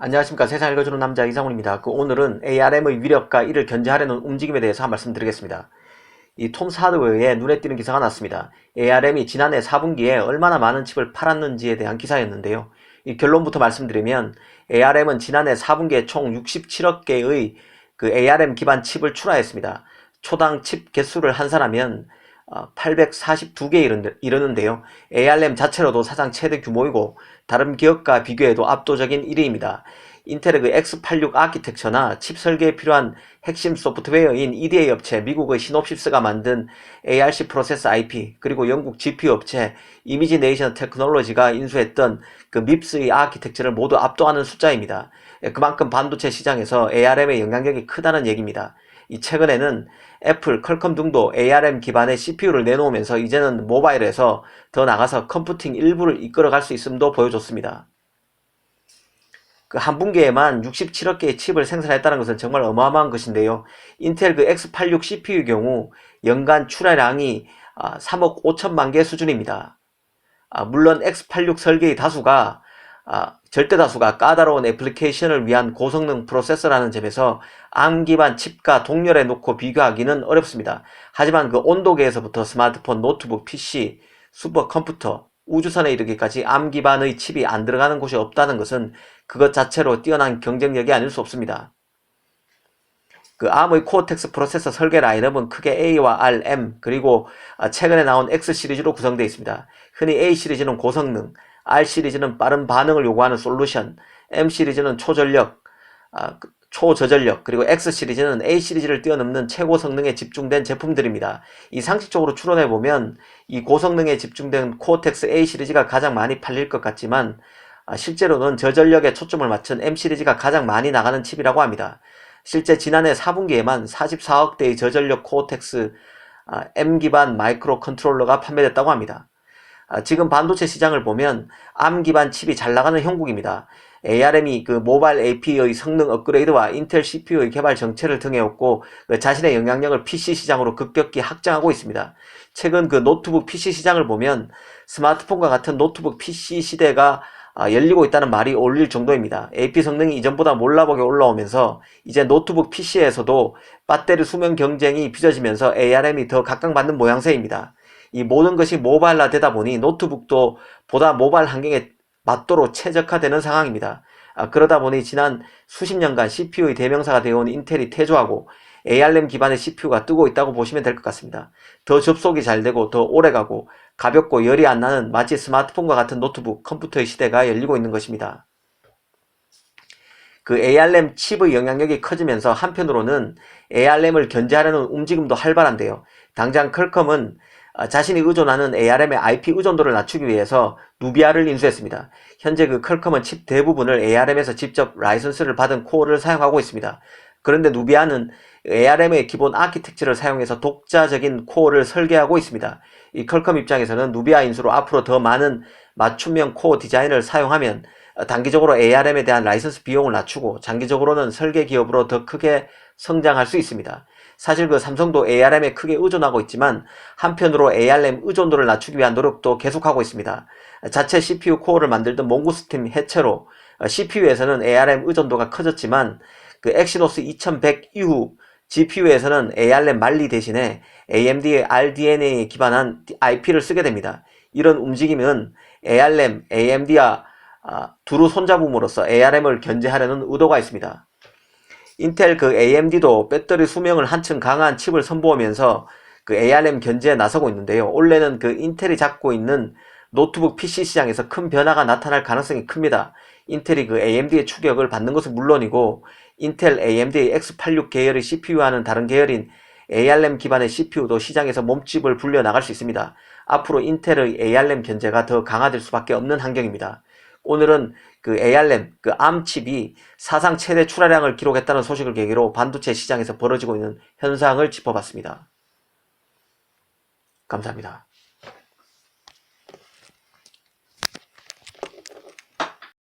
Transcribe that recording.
안녕하십니까. 세상 읽어주는 남자 이상훈입니다. 오늘은 ARM의 위력과 이를 견제하려는 움직임에 대해서 한 말씀 드리겠습니다. 이 톰스 하드웨어에 눈에 띄는 기사가 났습니다. ARM이 지난해 4분기에 얼마나 많은 칩을 팔았는지에 대한 기사였는데요. 이 결론부터 말씀드리면 ARM은 지난해 4분기에 총 67억 개의 그 ARM 기반 칩을 출하했습니다. 초당 칩 개수를 환산하면 842개 이르는데요. ARM 자체로도 사상 최대 규모이고 다른 기업과 비교해도 압도적인 1위입니다. 인텔의 그 X86 아키텍처나 칩 설계에 필요한 핵심 소프트웨어인 EDA 업체 미국의 시놉시스가 만든 ARC 프로세서 IP, 그리고 영국 GPU 업체 이미지네이션 테크놀로지가 인수했던 그 MIPS의 아키텍처를 모두 압도하는 숫자입니다. 그만큼 반도체 시장에서 ARM의 영향력이 크다는 얘기입니다. 최근에는 애플, 퀄컴 등도 ARM 기반의 CPU를 내놓으면서 이제는 모바일에서 더 나가서 컴퓨팅 일부를 이끌어갈 수 있음도 보여줬습니다. 한 분기에만 67억 개의 칩을 생산했다는 것은 정말 어마어마한 것인데요. 인텔 X86 CPU의 경우 연간 출하량이 3억 5천만 개 수준입니다. 물론 X86 설계의 다수가 절대 다수가 까다로운 애플리케이션을 위한 고성능 프로세서라는 점에서 ARM 기반 칩과 동렬해 놓고 비교하기는 어렵습니다. 하지만 온도계에서부터 스마트폰, 노트북, PC, 슈퍼컴퓨터, 우주선에 이르기까지 ARM 기반의 칩이 안 들어가는 곳이 없다는 것은 그것 자체로 뛰어난 경쟁력이 아닐 수 없습니다. ARM의 코어텍스 프로세서 설계 라인업은 크게 A와 R, M, 그리고 최근에 나온 X 시리즈로 구성되어 있습니다. 흔히 A 시리즈는 고성능, R 시리즈는 빠른 반응을 요구하는 솔루션, M 시리즈는 초전력, 초저전력, 그리고 X 시리즈는 A 시리즈를 뛰어넘는 최고 성능에 집중된 제품들입니다. 상식적으로 추론해보면 이 고성능에 집중된 코어텍스 A 시리즈가 가장 많이 팔릴 것 같지만 실제로는 저전력에 초점을 맞춘 M 시리즈가 가장 많이 나가는 칩이라고 합니다. 실제 지난해 4분기에만 44억 대의 저전력 코어텍스 M 기반 마이크로 컨트롤러가 판매됐다고 합니다. 지금 반도체 시장을 보면 ARM 기반 칩이 잘 나가는 형국입니다. ARM이 모바일 AP의 성능 업그레이드와 인텔 CPU의 개발 정체를 등에업고 자신의 영향력을 PC 시장으로 급격히 확장하고 있습니다. 최근 노트북 PC 시장을 보면 스마트폰과 같은 노트북 PC 시대가 열리고 있다는 말이 어울릴 정도입니다. AP 성능이 이전보다 몰라보게 올라오면서 이제 노트북 PC에서도 배터리 수명 경쟁이 빚어지면서 ARM이 더 각광받는 모양새입니다. 이 모든 것이 모바일화 되다 보니 노트북도 보다 모바일 환경에 맞도록 최적화되는 상황입니다. 그러다 보니 지난 수십 년간 CPU의 대명사가 되어온 인텔이 태조하고 ARM 기반의 CPU가 뜨고 있다고 보시면 될 것 같습니다. 더 접속이 잘 되고 더 오래가고 가볍고 열이 안 나는 마치 스마트폰과 같은 노트북, 컴퓨터의 시대가 열리고 있는 것입니다. ARM 칩의 영향력이 커지면서 한편으로는 ARM을 견제하려는 움직임도 활발한데요. 당장 퀄컴은 자신이 의존하는 ARM의 IP 의존도를 낮추기 위해서 누비아를 인수했습니다. 현재 퀄컴은 칩 대부분을 ARM에서 직접 라이선스를 받은 코어를 사용하고 있습니다. 그런데 누비아는 ARM의 기본 아키텍처를 사용해서 독자적인 코어를 설계하고 있습니다. 퀄컴 입장에서는 누비아 인수로 앞으로 더 많은 맞춤형 코어 디자인을 사용하면 단기적으로 ARM에 대한 라이선스 비용을 낮추고 장기적으로는 설계 기업으로 더 크게 성장할 수 있습니다. 사실 삼성도 ARM에 크게 의존하고 있지만 한편으로 ARM 의존도를 낮추기 위한 노력도 계속하고 있습니다. 자체 CPU 코어를 만들던 몽고스팀 해체로 CPU에서는 ARM 의존도가 커졌지만 엑시노스 2100 이후 GPU에서는 ARM 말리 대신에 AMD의 RDNA에 기반한 IP를 쓰게 됩니다. 이런 움직임은 ARM, AMD와 두루 손잡음으로써 ARM을 견제하려는 의도가 있습니다. 인텔 AMD도 배터리 수명을 한층 강한 칩을 선보이면서 ARM 견제에 나서고 있는데요. 올해는 인텔이 잡고 있는 노트북 PC 시장에서 큰 변화가 나타날 가능성이 큽니다. 인텔이 AMD의 추격을 받는 것은 물론이고 인텔 AMD의 X86 계열의 CPU와는 다른 계열인 ARM 기반의 CPU도 시장에서 몸집을 불려나갈 수 있습니다. 앞으로 인텔의 ARM 견제가 더 강화될 수밖에 없는 환경입니다. 오늘은 ARM, ARM 칩이 사상 최대 출하량을 기록했다는 소식을 계기로 반도체 시장에서 벌어지고 있는 현상을 짚어봤습니다. 감사합니다.